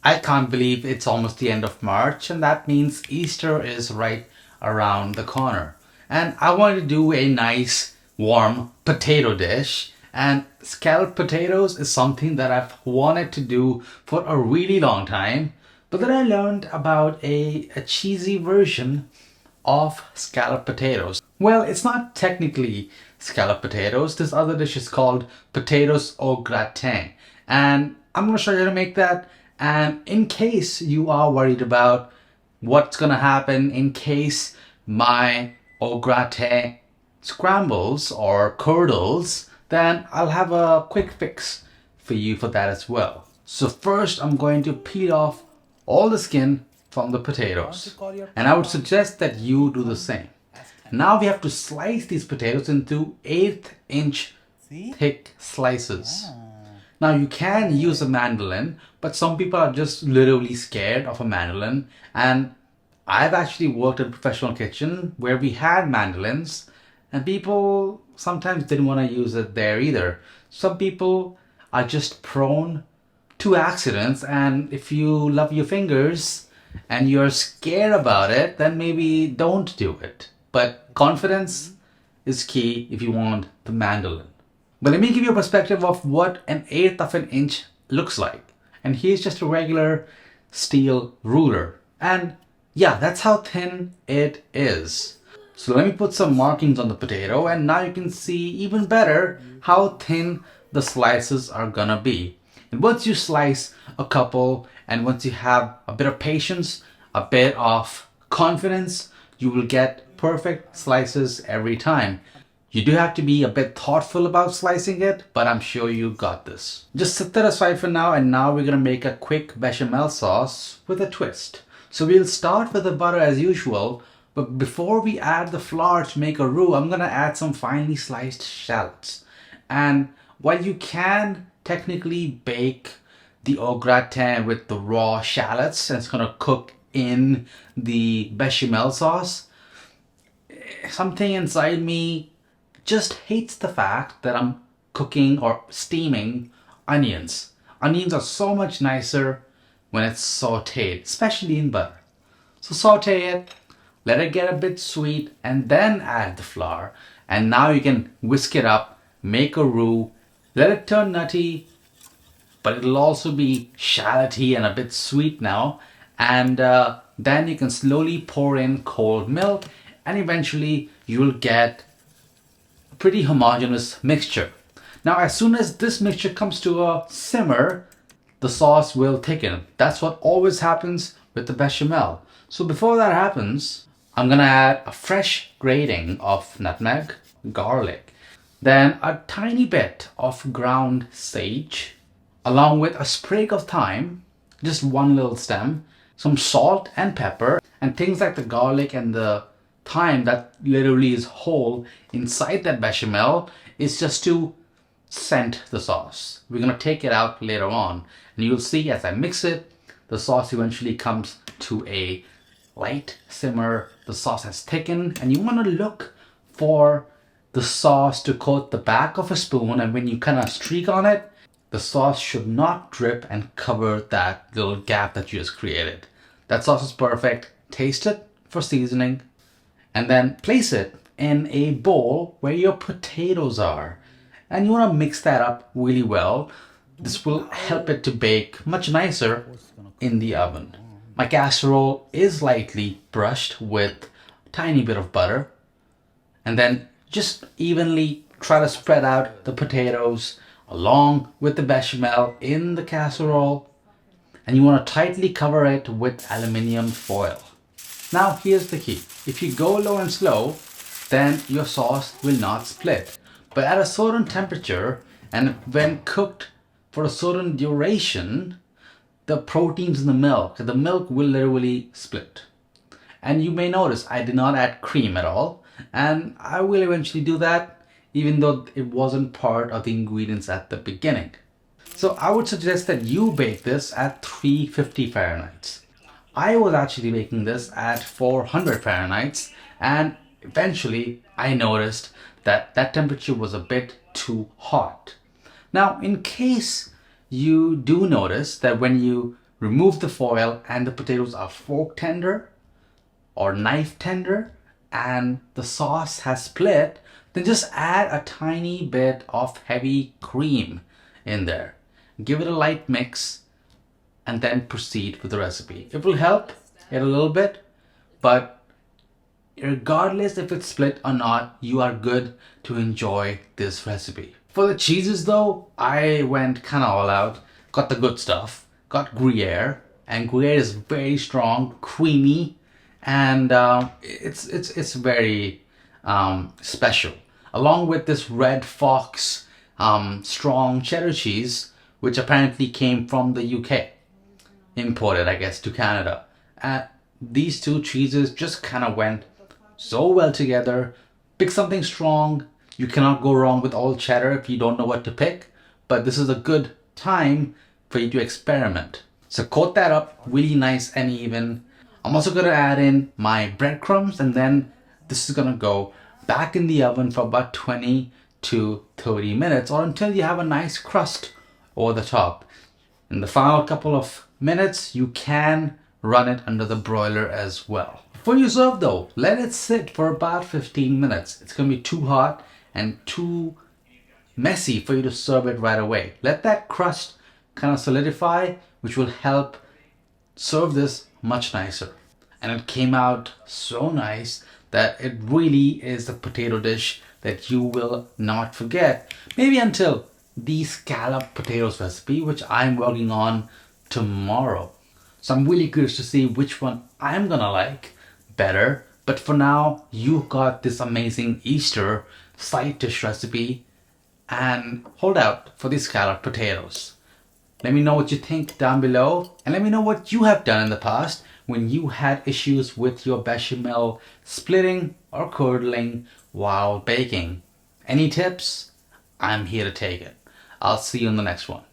I can't believe it's almost the end of March, and that means Easter is right around the corner. And I wanted to do a nice warm potato dish, and scalloped potatoes is something that I've wanted to do for a really long time. But then I learned about a cheesy version of scalloped potatoes. Well, it's not technically scalloped potatoes. This other dish is called potatoes au gratin. And I'm going to show you how to make that. And in case you are worried about what's going to happen in case my au gratin scrambles or curdles, then I'll have a quick fix for you for that as well. So first I'm going to peel off all the skin from the potatoes, and I would suggest that you do the same. Now we have to slice these potatoes into 1/8 inch thick slices. Now you can use a mandolin, but some people are just literally scared of a mandolin, and I've actually worked in a professional kitchen where we had mandolins and people sometimes didn't want to use it there either. Some people are just prone to accidents, and if you love your fingers and you're scared about it, then maybe don't do it. But confidence is key if you want the mandolin. But let me give you a perspective of what 1/8 inch looks like. And here's just a regular steel ruler. And yeah, that's how thin it is. So let me put some markings on the potato, and now you can see even better how thin the slices are gonna be. And once you slice a couple, and once you have a bit of patience, a bit of confidence, you will get perfect slices every time. You do have to be a bit thoughtful about slicing it, but I'm sure you got this. Just set that aside for now, and now we're gonna make a quick bechamel sauce with a twist. So we'll start with the butter as usual, but before we add the flour to make a roux, I'm gonna add some finely sliced shallots. And while you can technically bake the au gratin with the raw shallots and it's gonna cook in the bechamel sauce, something inside me just hates the fact that I'm cooking or steaming onions. Onions are so much nicer when it's sauteed, especially in butter. So saute it, let it get a bit sweet, and then add the flour. And now you can whisk it up, make a roux, let it turn nutty, but it'll also be shalloty and a bit sweet now. And then you can slowly pour in cold milk, and eventually you'll get a pretty homogeneous mixture. Now, as soon as this mixture comes to a simmer, the sauce will thicken. That's what always happens with the bechamel. So before that happens, I'm gonna add a fresh grating of nutmeg, garlic, then a tiny bit of ground sage, along with a sprig of thyme, just one little stem, some salt and pepper, and things like the garlic and the thyme that literally is whole inside that bechamel is just to scent the sauce. We're gonna take it out later on, and you'll see as I mix it, the sauce eventually comes to a light simmer. The sauce has thickened, and you want to look for the sauce to coat the back of a spoon, and when you kind of streak on it, the sauce should not drip and cover that little gap that you just created. That sauce is perfect. Taste it for seasoning, and then place it in a bowl where your potatoes are. And you want to mix that up really well. This will help it to bake much nicer in the oven. My casserole is lightly brushed with a tiny bit of butter, and then just evenly try to spread out the potatoes along with the bechamel in the casserole, and you want to tightly cover it with aluminium foil. Now here's the key. If you go low and slow, then your sauce will not split. But at a certain temperature and when cooked for a certain duration, the proteins in the milk will literally split. And you may notice I did not add cream at all, and I will eventually do that even though it wasn't part of the ingredients at the beginning. So I would suggest that you bake this at 350 Fahrenheit. I was actually making this at 400 Fahrenheit, and eventually I noticed that that temperature was a bit too hot. Now, in case you do notice that when you remove the foil and the potatoes are fork tender or knife tender and the sauce has split, then just add a tiny bit of heavy cream in there. Give it a light mix and then proceed with the recipe. It will help it a little bit, but regardless if it's split or not, you are good to enjoy this recipe. For the cheeses though, I went kind of all out. Got the good stuff. Got Gruyere, and Gruyere is very strong, creamy, and it's very special. Along with this Red Fox strong cheddar cheese, which apparently came from the UK, imported I guess to Canada. These two cheeses just kind of went so well together. Pick something strong. You cannot go wrong with all cheddar if you don't know what to pick, but this is a good time for you to experiment. So coat that up really nice and even. I'm also going to add in my breadcrumbs, and then this is going to go back in the oven for about 20 to 30 minutes or until you have a nice crust over the top. In the final couple of minutes, you can run it under the broiler as well. Before you serve though, let it sit for about 15 minutes. It's going to be too hot and too messy for you to serve it right away. Let that crust kind of solidify, which will help serve this much nicer. And it came out so nice that it really is a potato dish that you will not forget. Maybe until the scallop potatoes recipe, which I'm working on tomorrow. So I'm really curious to see which one I'm gonna like better. But for now, you got this amazing Easter side dish recipe, and hold out for the scallop potatoes. Let me know what you think down below, and let me know what you have done in the past when you had issues with your bechamel splitting or curdling while baking. Any tips? I'm here to take it. I'll see you in the next one.